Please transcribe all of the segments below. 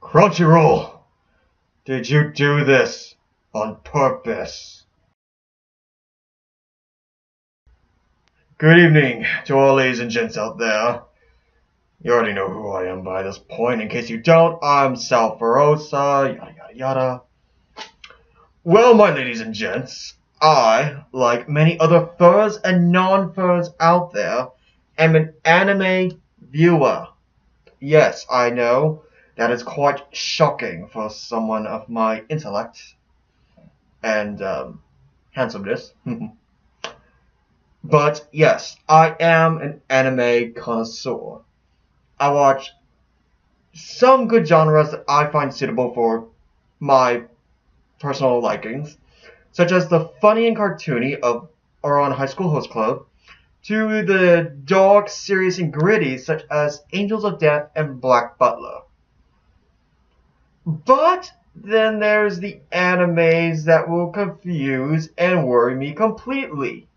Crunchyroll, did you do this on purpose? Good evening to all ladies and gents out there. You already know who I am by this point. In case you don't, I'm Sakusaro, yada yada yada. Well, my ladies and gents, I, like many other furs and non-furs out there, am an anime viewer. Yes, I know, that is quite shocking for someone of my intellect and handsomeness. But yes, I am an anime connoisseur. I watch some good genres that I find suitable for my personal likings, such as the funny and cartoony of Ouran High School Host Club, to the dark, serious, and gritty such as Angels of Death and Black Butler. But then there's the animes that will confuse and worry me completely.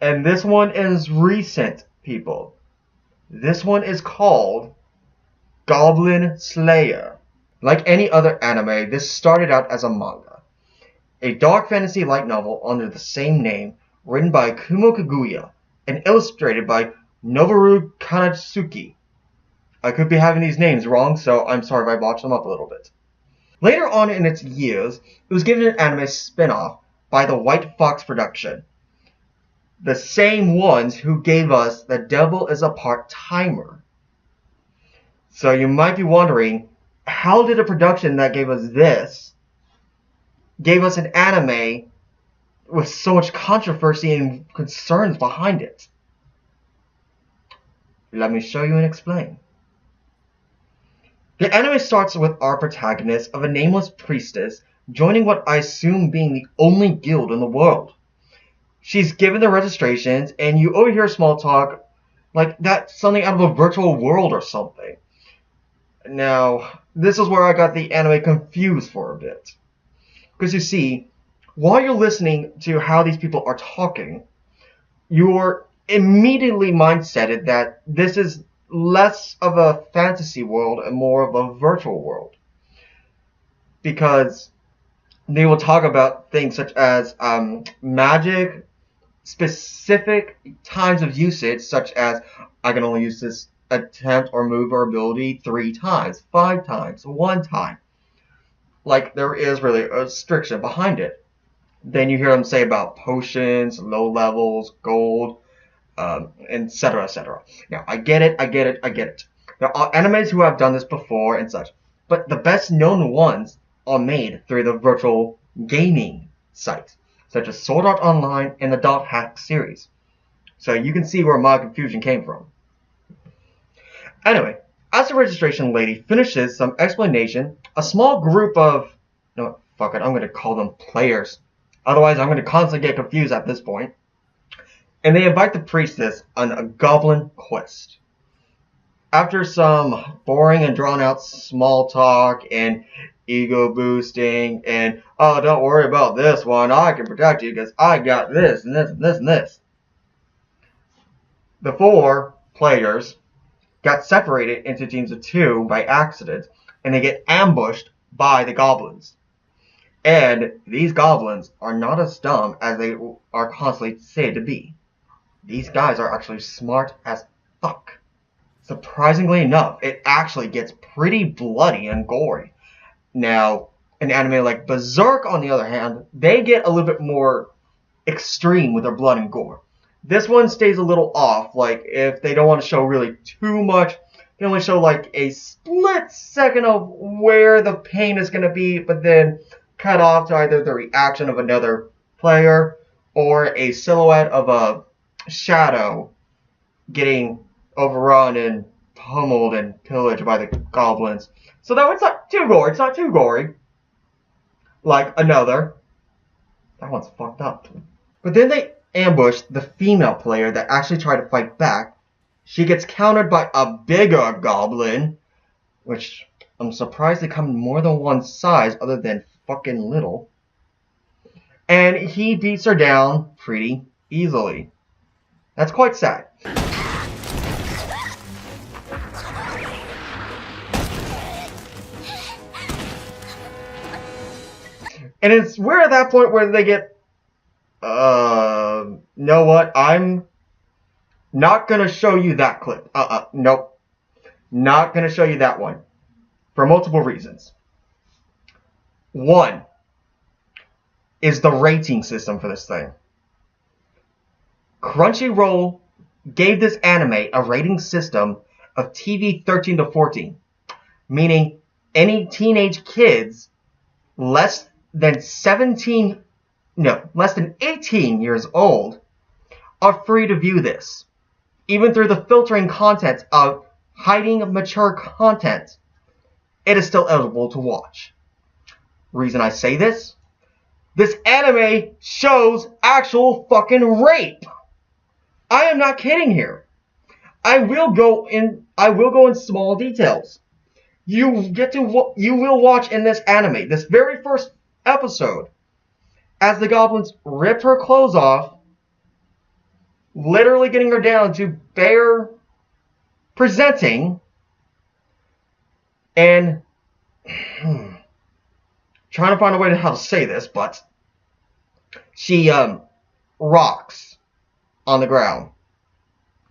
And this one is recent, people. This one is called Goblin Slayer. Like any other anime, this started out as a manga. A dark fantasy light novel under the same name, written by Kumo Kaguya and illustrated by Noboru Kanatsuki. I could be having these names wrong, so I'm sorry if I botched them up a little bit. Later on in its years, it was given an anime spin-off by the White Fox production. The same ones who gave us The Devil is a Part-Timer. So you might be wondering, how did a production that gave us this, gave us an anime with so much controversy and concerns behind it? Let me show you and explain. The anime starts with our protagonist of a nameless priestess joining what I assume being the only guild in the world. She's given the registrations, and you overhear small talk like that's something out of a virtual world or something. Now, this is where I got the anime confused for a bit. Because you see, while you're listening to how these people are talking, you're immediately mindseted that this is less of a fantasy world and more of a virtual world. Because they will talk about things such as magic, specific times of usage, such as I can only use this attempt or move or ability 3 times, 5 times, 1 time. Like there is really a restriction behind it. Then you hear them say about potions, low levels, gold, etc., etc. Now, I get it. There are animes who have done this before and such, but the best known ones are made through the virtual gaming sites, such as Sword Art Online and the Dot Hack series. So you can see where my confusion came from. Anyway, as the registration lady finishes some explanation, a small group of, no, fuck it, I'm going to call them players. Otherwise, I'm going to constantly get confused at this point. And they invite the priestess on a goblin quest. After some boring and drawn-out small talk and ego boosting and, oh, don't worry about this one, I can protect you because I got this and this and this and this. The 4 players got separated into teams of 2 by accident, and they get ambushed by the goblins. And these goblins are not as dumb as they are constantly said to be. These guys are actually smart as fuck. Surprisingly enough, it actually gets pretty bloody and gory. Now, an anime like Berserk, on the other hand, they get a little bit more extreme with their blood and gore. This one stays a little off. Like, if they don't want to show really too much, they only show like a split second of where the pain is going to be, but then cut off to either the reaction of another player or a silhouette of a shadow getting overrun and pummeled and pillaged by the goblins. So that one's not too gory. It's not too gory. Like another. That one's fucked up. But then they ambush the female player that actually tried to fight back. She gets countered by a bigger goblin, which I'm surprised they come in more than one size other than fucking little. And he beats her down pretty easily. That's quite sad. And it's we're at that point where they get, know what? I'm not gonna show you that clip. Nope. Not gonna show you that one. For multiple reasons. One is the rating system for this thing. Crunchyroll gave this anime a rating system of TV 13 to 14, meaning any teenage kids less than 18 years old are free to view this, even through the filtering content of hiding mature content. It is still eligible to watch. Reason I say this? This anime shows actual fucking rape. I am not kidding here. I will go in small details. You will watch in this anime, this very first episode, as the goblins rip her clothes off, literally getting her down to bare presenting, and trying to find a way to how to say this, but she rocks on the ground.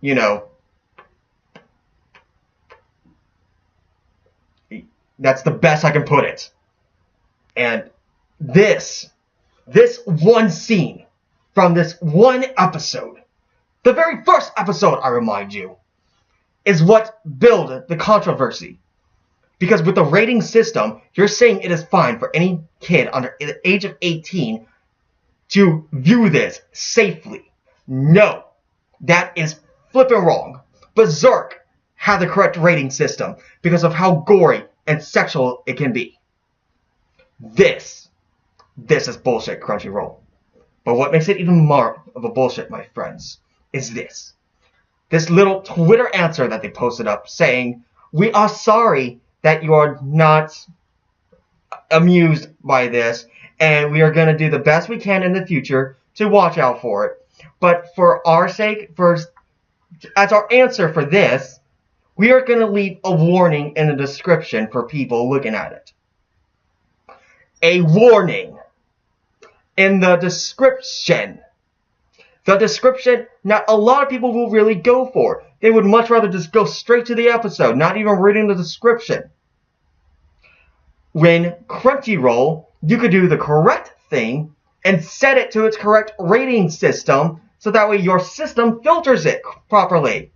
You know, that's the best I can put it. And this one scene from this one episode, the very first episode, I remind you, is what built the controversy. Because with the rating system, you're saying it is fine for any kid under the age of 18 to view this safely. No, that is flipping wrong. Berserk had the correct rating system because of how gory and sexual it can be. This is bullshit, Crunchyroll. But what makes it even more of a bullshit, my friends, is this. This little Twitter answer that they posted up saying, "We are sorry that you are not amused by this, and we are going to do the best we can in the future to watch out for it. But for our sake, as our answer for this, we are going to leave a warning in the description for people looking at it." A warning in the description. The description, not a lot of people will really go for. They would much rather just go straight to the episode, not even reading the description. When Crunchyroll, you could do the correct thing and set it to its correct rating system, so that way your system filters it properly.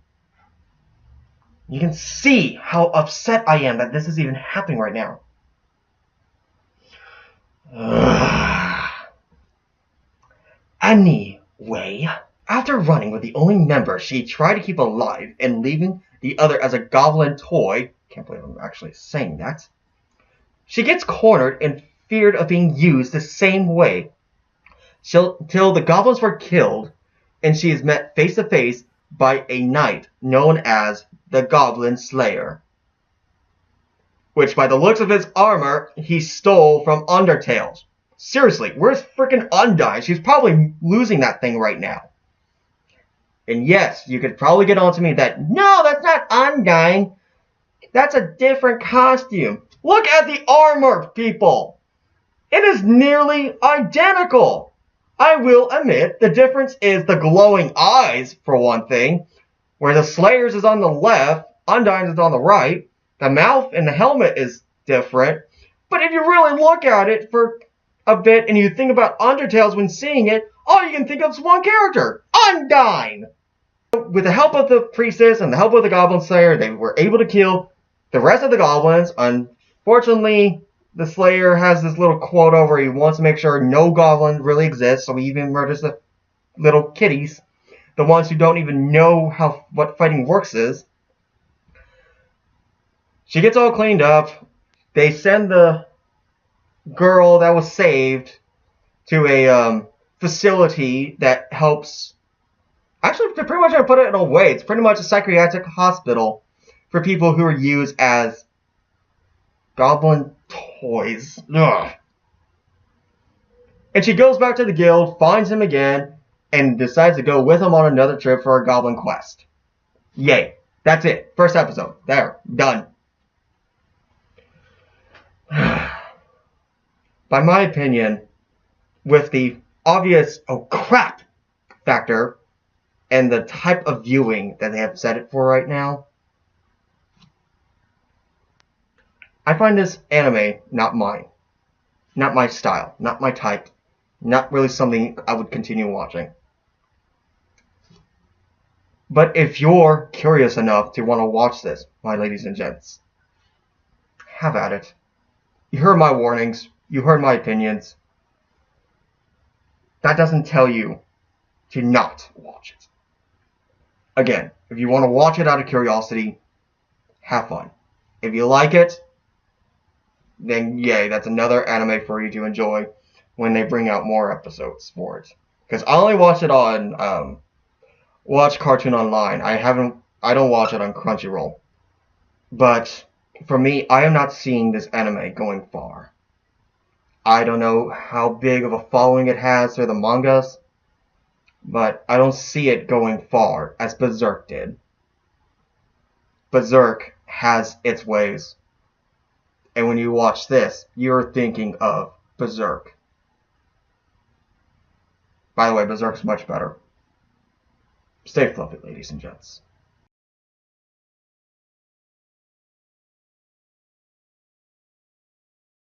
You can see how upset I am that this is even happening right now. Anyway, after running with the only member she tried to keep alive and leaving the other as a goblin toy, can't believe I'm actually saying that, she gets cornered and feared of being used the same way till the goblins were killed, and she is met face to face by a knight known as the Goblin Slayer, which by the looks of his armor he stole from Undertale. Seriously, where's freaking Undyne? She's probably losing that thing right now. And yes, you could probably get on to me that, no, that's not Undyne. That's a different costume. Look at the armor, people. It is nearly identical. I will admit, the difference is the glowing eyes, for one thing, where the Slayer's is on the left, Undyne's is on the right. The mouth and the helmet is different. But if you really look at it for a bit and you think about Undertales when seeing it, all you can think of is one character, Undyne. With the help of the priestess and the help of the Goblin Slayer, they were able to kill the rest of the goblins. Unfortunately, the Slayer has this little quota where he wants to make sure no goblin really exists, so he even murders the little kitties, the ones who don't even know what fighting works is. She gets all cleaned up. They send the girl that was saved to a facility that helps. Actually, they're pretty much going to put it in a way. It's pretty much a psychiatric hospital for people who are used as goblin toys. Ugh. And she goes back to the guild, finds him again, and decides to go with him on another trip for a goblin quest. Yay. That's it. First episode. There. Done. By my opinion, with the obvious "oh crap" factor and the type of viewing that they have set it for right now, I find this anime not mine. Not my style. Not my type. Not really something I would continue watching. But if you're curious enough to want to watch this, my ladies and gents, have at it. You heard my warnings. You heard my opinions. That doesn't tell you to not watch it. Again, if you want to watch it out of curiosity, have fun. If you like it, then yay, that's another anime for you to enjoy when they bring out more episodes for it. Because I only watch it on Watch Cartoon Online. I don't watch it on Crunchyroll. But for me, I am not seeing this anime going far. I don't know how big of a following it has for the mangas, but I don't see it going far as Berserk did. Berserk has its ways. And when you watch this, you're thinking of Berserk. By the way, Berserk's much better. Stay fluffy, ladies and gents.